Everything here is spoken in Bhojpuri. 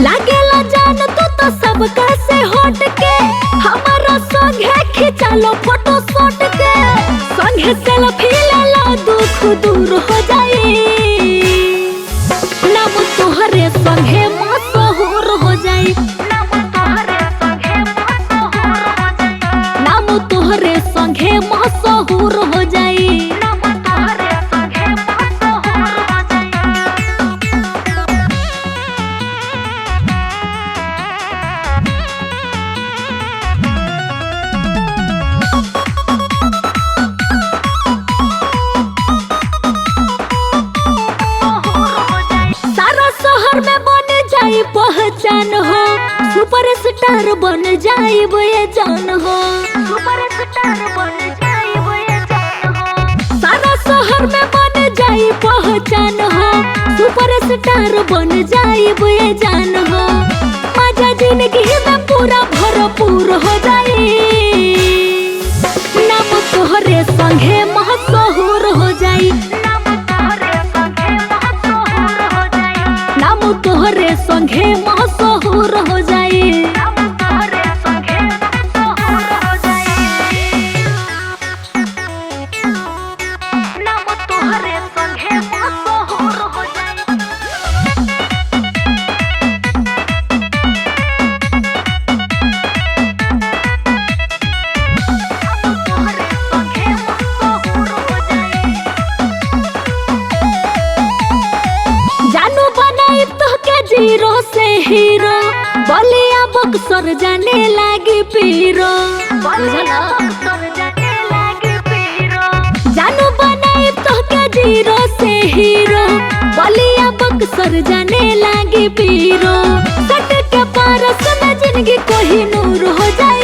लागेला जान तो सबका से हट के हमारा संगे खिंचालो फोटो शॉट के संगे सेल्फी ले लो दुख दूर हो जाए नाम तोहरे संगे मशहूर हो जाए नाम तोहरे संगे मशहूर हो जाए पहचान हो सुपरस्टार बन जाए ये जान हो सुपरस्टार बन जाए ये जान हो सारा शहर में बन जाए पहचान हो सुपरस्टार बन जाए ये जान हो मजा जिंदगी में पूरा भरपूर हो जाए नाम तोहरे संगे मशहूर हो जाए नाम तोहरे संगे मशहूर हो जाए नाम तोहरे संगे मशहूर हो जाए जानू बनाई तो के जीरो से हीरो बलिया बक्सर जाने लागी पीरो जानू बनाई तो के जीरो से हीरो बलिया बक्सर जाने लागी पीरो सट के पारस में जिंदगी कोही नूर हो जाए